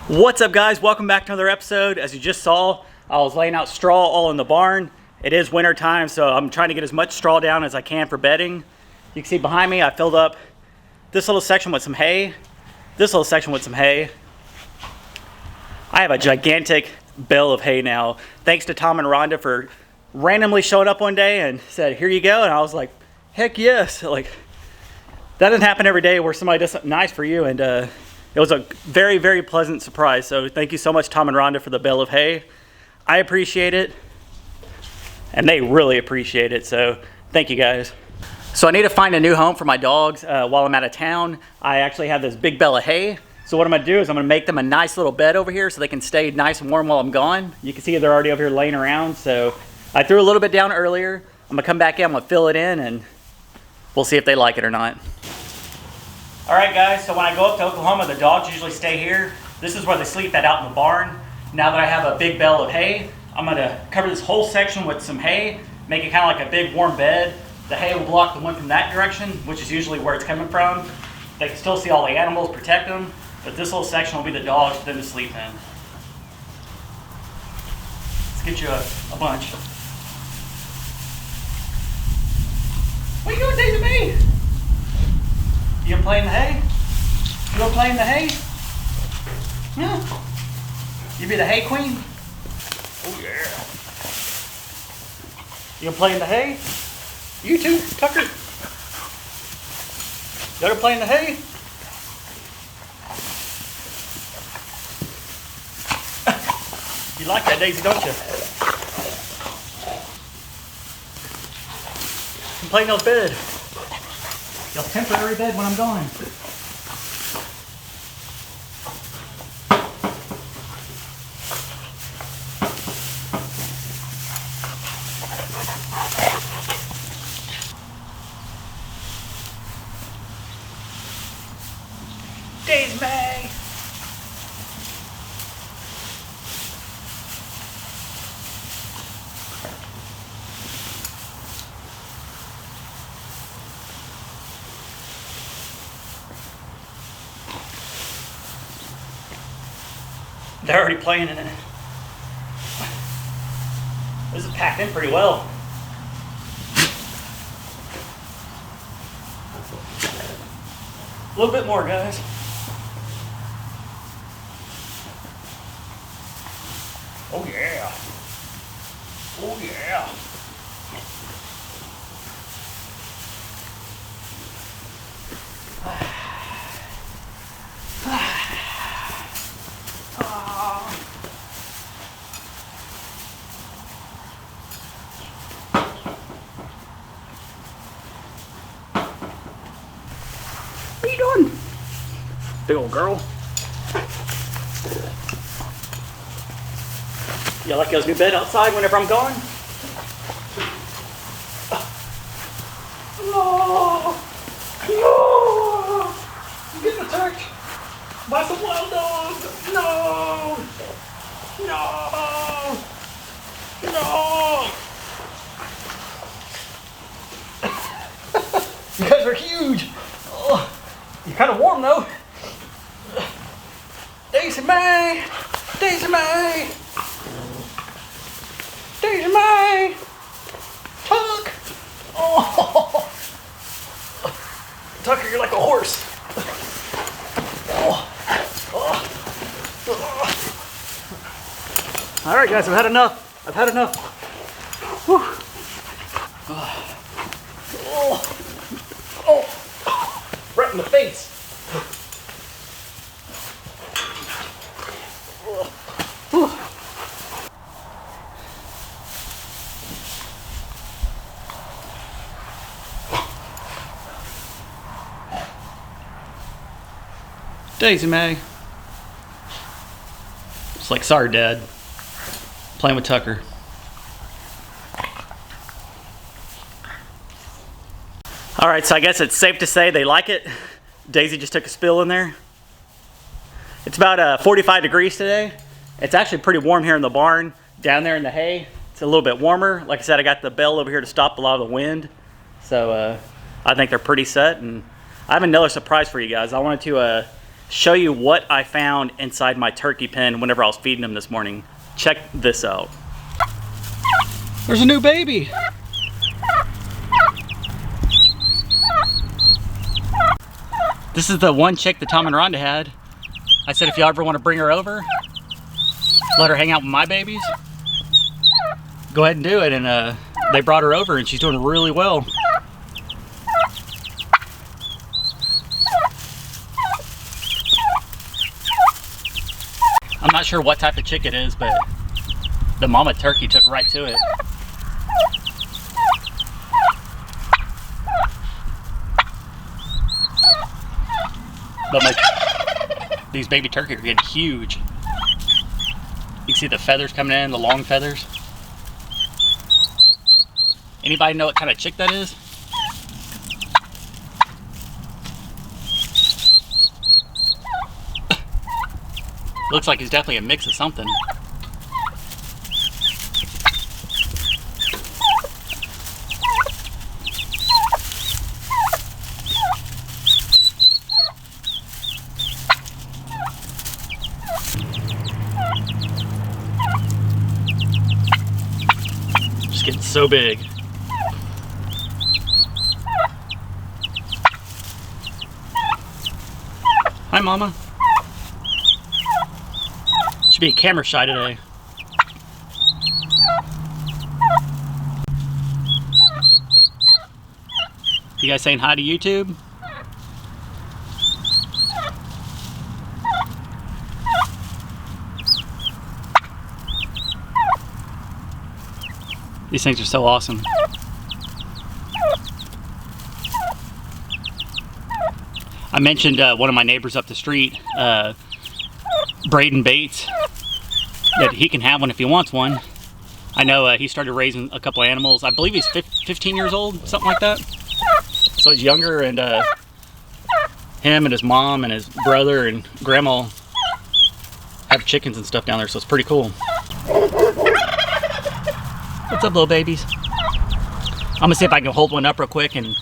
What's up, guys? Welcome back to another episode. As you just saw, I was laying out straw all in the barn. It is winter time, so I'm trying to get as much straw down as I can for bedding. You can see behind me, I filled up this little section with some hay, this little section with some hay. I have a gigantic bale of hay now. Thanks to Tom and Rhonda for randomly showing up one day and said, "Here you go." And I was like, heck yes. Like, that doesn't happen every day where somebody does something nice for you. And it was a very, very pleasant surprise. So thank you so much, Tom and Rhonda, for the bale of hay. I appreciate it, and they really appreciate it. So thank you, guys. So I need to find a new home for my dogs while I'm out of town. I actually have this big bale of hay. So what I'm gonna do is I'm gonna make them a nice little bed over here so they can stay nice and warm while I'm gone. You can see they're already over here laying around. So I threw a little bit down earlier. I'm gonna come back in, I'm gonna fill it in, and we'll see if they like it or not. All right, guys, so when I go up to Oklahoma, the dogs usually stay here. This is where they sleep out in the barn. Now that I have a big bale of hay, I'm gonna cover this whole section with some hay, make it kind of like a big warm bed. The hay will block the wind from that direction, which is usually where it's coming from. They can still see all the animals, protect them, but this little section will be the dogs for them to sleep in. Let's get you a bunch. What are you doing, Daisy Mae? You gonna play in the hay? You gonna play in the hay? Yeah. You be the hay queen? Oh yeah. You gonna play in the hay? You too, Tucker. You gonna play in the hay? You like that, Daisy, don't you? Come play in those bed. Your temporary bed when I'm gone. Daisy Mae. They're already playing in it. This is packed in pretty well. A little bit more, guys. Oh yeah. Oh yeah. What are you doing? Big old girl. You like y'all's new bed outside whenever I'm gone? No! No! I'm getting attacked by some wild dogs! No! No! No! You guys are huge! Oh, you're kind of warm though. Daisy Mae! Daisy Mae! Daisy Mae! Tuck! Oh! Tucker, you're like a horse. Oh. Oh. Oh. All right, guys, I've had enough. I've had enough. Whew. Oh. Oh. Right in the face. Daisy Mae. It's like, sorry, Dad. Playing with Tucker. All right, so I guess it's safe to say they like it. Daisy just took a spill in there. It's about 45 degrees today. It's actually pretty warm here in the barn. Down there in the hay, it's a little bit warmer. Like I said, I got the bell over here to stop a lot of the wind. So I think they're pretty set. And I have another surprise for you guys. I wanted to show you what I found inside my turkey pen whenever I was feeding them this morning. Check this out. There's a new baby. This is the one chick that Tom and Rhonda had. I said if y'all ever want to bring her over, let her hang out with my babies, go ahead and do it. And they brought her over and she's doing really well. I'm not sure what type of chick it is, but the mama turkey took right to it. But these baby turkeys are getting huge. You can see the feathers coming in, the long feathers. Anybody know what kind of chick that is? Looks like it's definitely a mix of something. Just getting so big. Hi, Mama. Should be camera shy today. You guys saying hi to YouTube? These things are so awesome. I mentioned one of my neighbors up the street, Braden Bates, that he can have one if he wants one. I know he started raising a couple animals. I believe he's 15 years old, something like that. So he's younger, and him and his mom and his brother and grandma have chickens and stuff down there, so it's pretty cool. What's up, little babies? I'm gonna see if I can hold one up real quick and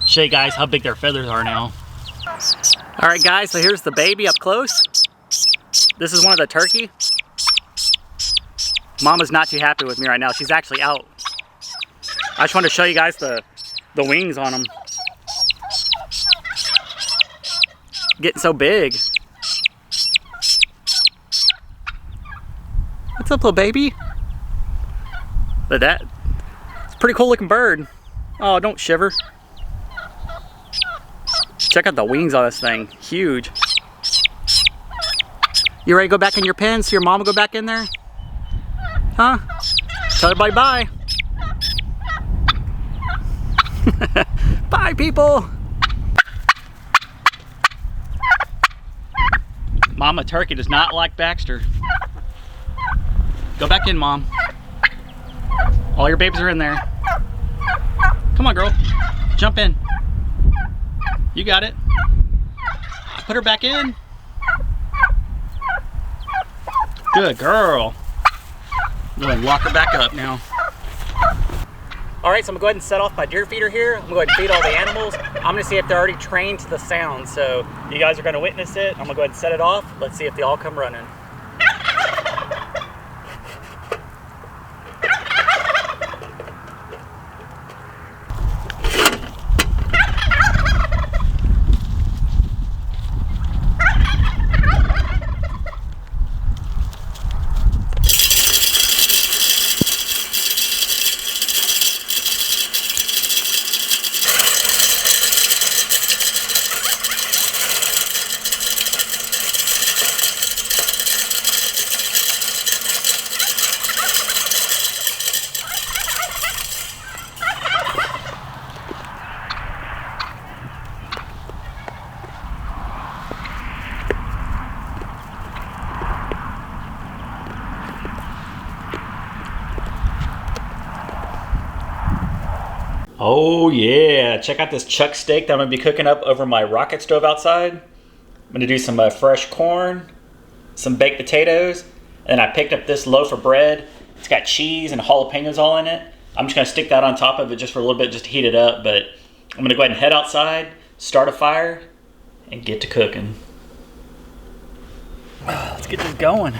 show you guys how big their feathers are now. All right, guys, so here's the baby up close. This is one of the turkey. Mama's not too happy with me right now. She's actually out. I just wanted to show you guys the wings on them. Getting so big. What's up, little baby? Look at that. It's a pretty cool looking bird. Oh, don't shiver. Check out the wings on this thing. Huge. You ready to go back in your pen so your mom will go back in there? Huh? Tell everybody bye. Bye, people. Mama turkey does not like Baxter. Go back in, Mom. All your babies are in there. Come on, girl. Jump in. You got it. Put her back in. Good girl. I'm going to lock her back up now. Alright, so I'm going to go ahead and set off my deer feeder here. I'm going to go ahead and feed all the animals. I'm going to see if they're already trained to the sound. So you guys are going to witness it. I'm going to go ahead and set it off. Let's see if they all come running. Oh yeah, check out this chuck steak that I'm gonna be cooking up over my rocket stove outside. I'm gonna do some fresh corn, some baked potatoes, and I picked up this loaf of bread. It's got cheese and jalapenos all in it. I'm just gonna stick that on top of it just for a little bit, just to heat it up, but I'm gonna go ahead and head outside, start a fire, and get to cooking. Let's get this going.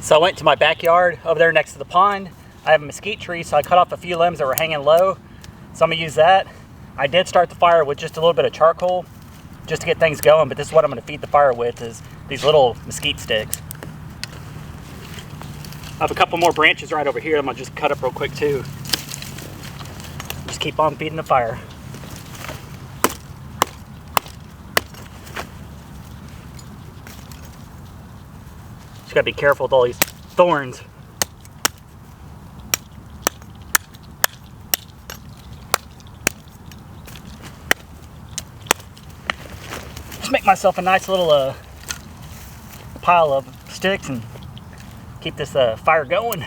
So I went to my backyard over there next to the pond. I have a mesquite tree, so I cut off a few limbs that were hanging low. So I'm gonna use that. I did start the fire with just a little bit of charcoal just to get things going, but this is what I'm gonna feed the fire with, is these little mesquite sticks. I have a couple more branches right over here I'm gonna just cut up real quick too. Just keep on feeding the fire. Just gotta be careful with all these thorns. Just make myself a nice little pile of sticks and keep this fire going.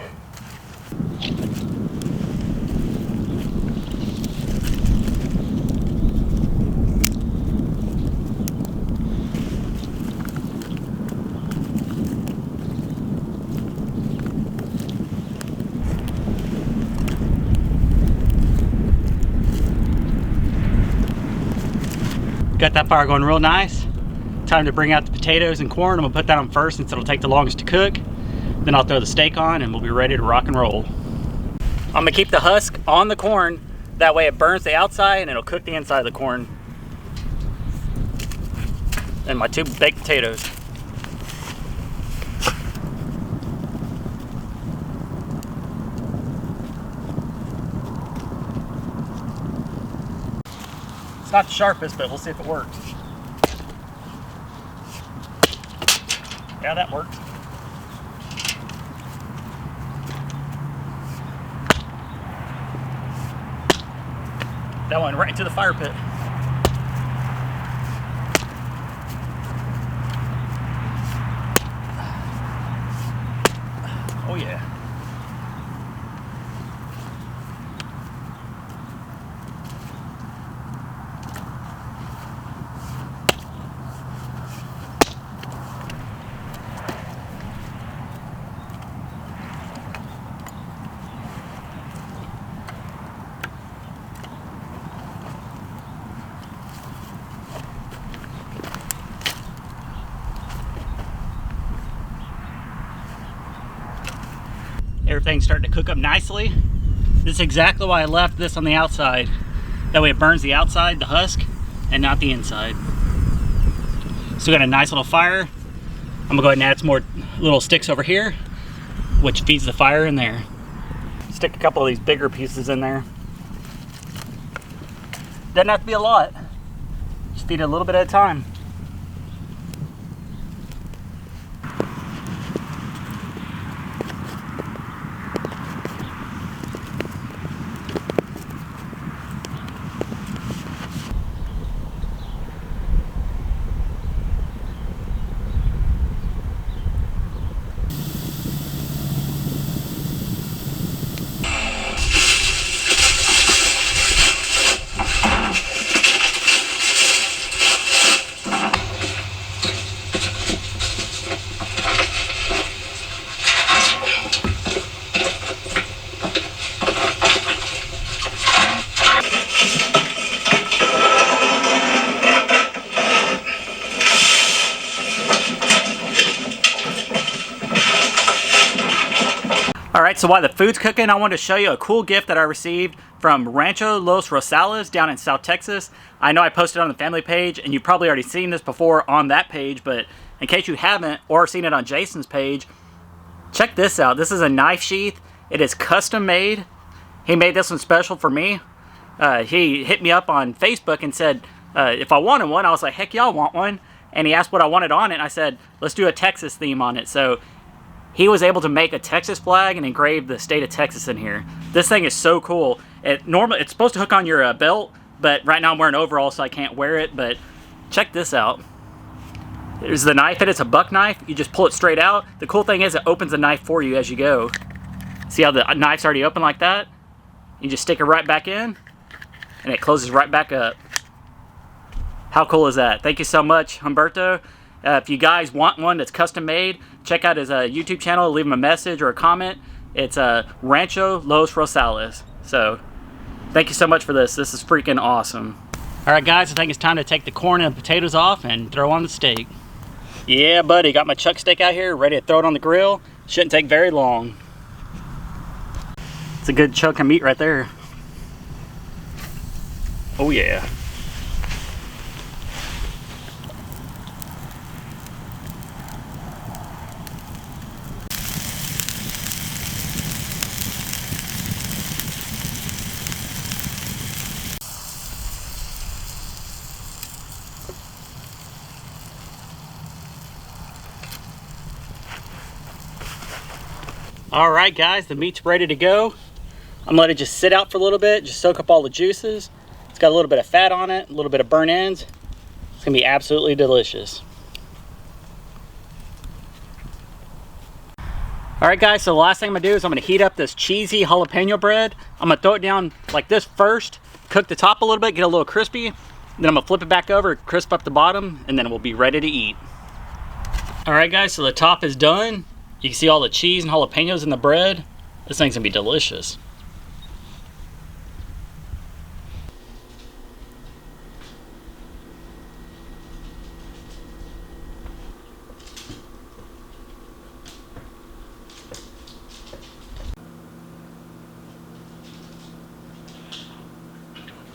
Got that fire going real nice. Time to bring out the potatoes and corn. I'm gonna put that on first since it'll take the longest to cook. Then I'll throw the steak on and we'll be ready to rock and roll. I'm gonna keep the husk on the corn. That way it burns the outside and it'll cook the inside of the corn. And my 2 baked potatoes. It's not the sharpest, but we'll see if it works. Yeah, that works. That went right into the fire pit. Oh yeah. Everything's starting to cook up nicely. This is exactly why I left this on the outside. That way it burns the outside, the husk, and not the inside. So we got a nice little fire. I'm gonna go ahead and add some more little sticks over here, which feeds the fire in there. Stick a couple of these bigger pieces in there. Doesn't have to be a lot. Just feed it a little bit at a time. Alright, so while the food's cooking, I wanted to show you a cool gift that I received from Rancho Los Rosales down in South Texas. I know I posted on the family page, and you've probably already seen this before on that page, but in case you haven't, or seen it on Jason's page, check this out. This is a knife sheath. It is custom made. He made this one special for me. He hit me up on Facebook and said if I wanted one. I was like, heck yeah, I want one. And he asked what I wanted on it, and I said, let's do a Texas theme on it. So he was able to make a Texas flag and engrave the state of Texas in here. This thing is so cool. It's supposed to hook on your belt, but right now I'm wearing overalls, so I can't wear it. But check this out. There's the knife, and it's a buck knife. You just pull it straight out. The cool thing is it opens the knife for you as you go. See how the knife's already open like that? You just stick it right back in, and it closes right back up. How cool is that? Thank you so much, Humberto. If you guys want one that's custom made, check out his YouTube channel, leave him a message or a comment. It's Rancho Los Rosales. So, thank you so much for this. This is freaking awesome. Alright guys, I think it's time to take the corn and the potatoes off and throw on the steak. Yeah buddy, got my chuck steak out here, ready to throw it on the grill. Shouldn't take very long. It's a good chunk of meat right there. Oh yeah. Alright guys, the meat's ready to go. I'm gonna let it just sit out for a little bit, just soak up all the juices. It's got a little bit of fat on it, a little bit of burnt ends. It's gonna be absolutely delicious. Alright guys, so the last thing I'm gonna do is I'm gonna heat up this cheesy jalapeno bread. I'm gonna throw it down like this first, cook the top a little bit, get a little crispy. Then I'm gonna flip it back over, crisp up the bottom, and then we'll be ready to eat. Alright guys, so the top is done. You can see all the cheese and jalapenos in the bread. This thing's gonna be delicious.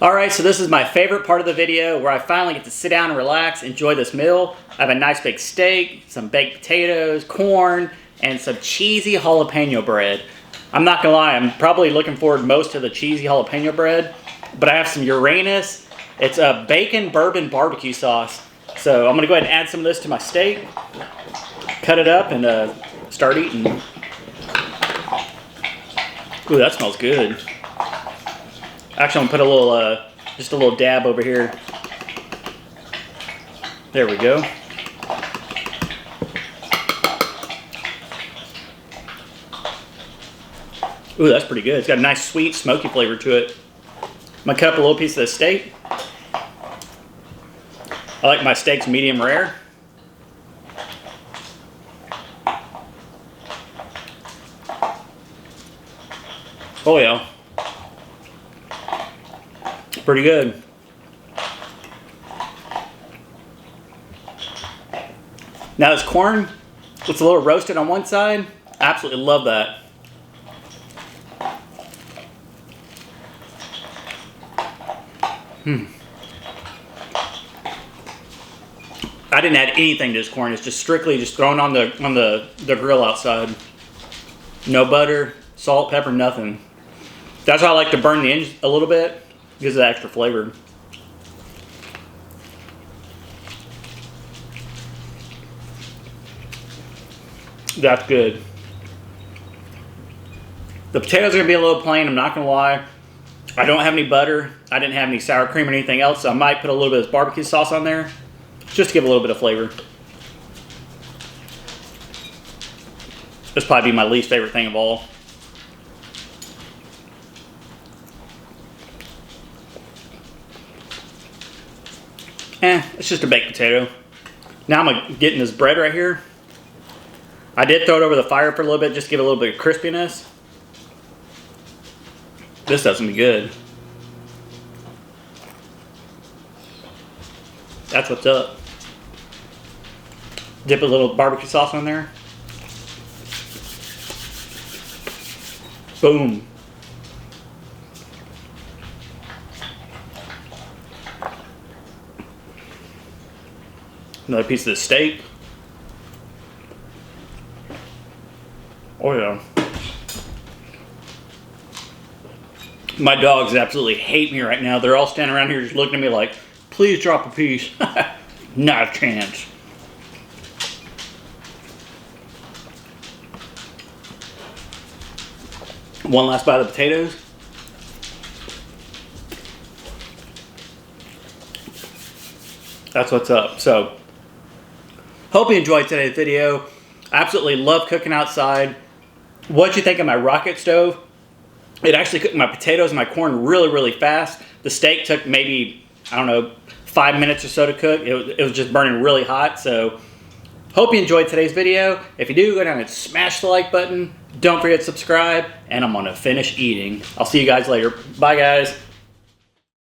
Alright, so this is my favorite part of the video where I finally get to sit down and relax, enjoy this meal. I have a nice big steak, some baked potatoes, corn, and some cheesy jalapeno bread. I'm not gonna lie, I'm probably looking forward most to the cheesy jalapeno bread, but I have some Uranus. It's a bacon bourbon barbecue sauce. So I'm gonna go ahead and add some of this to my steak, cut it up, and start eating. Ooh, that smells good. Actually, I'm gonna put a little, just a little dab over here. There we go. Ooh, that's pretty good. It's got a nice sweet, smoky flavor to it. I'm gonna cut up a little piece of the steak. I like my steaks medium rare. Oh yeah. Pretty good. Now this corn, it's a little roasted on one side. I absolutely love that. I didn't add anything to this corn. It's just strictly just thrown on the grill outside. No butter, salt, pepper, nothing. That's why I like to burn the ends a little bit. Gives it extra flavor. That's good. The potatoes are gonna be a little plain, I'm not gonna lie. I don't have any butter. I didn't have any sour cream or anything else, so I might put a little bit of barbecue sauce on there just to give a little bit of flavor. This probably be my least favorite thing of all. It's just a baked potato. Now I'm gonna get in this bread right here. I did throw it over the fire for a little bit just to give it a little bit of crispiness. This doesn't be good. That's what's up. Dip a little barbecue sauce on there. Boom. Another piece of the steak. Oh yeah. My dogs absolutely hate me right now. They're all standing around here just looking at me like, please drop a piece. Not a chance. One last bite of the potatoes. That's what's up. So, hope you enjoyed today's video. I absolutely love cooking outside. What'd you think of my rocket stove? It actually cooked my potatoes and my corn really, really fast. The steak took maybe, I don't know, 5 minutes or so to cook. It was just burning really hot. So, hope you enjoyed today's video. If you do, go down and smash the like button. Don't forget to subscribe. And I'm gonna finish eating. I'll see you guys later. Bye, guys.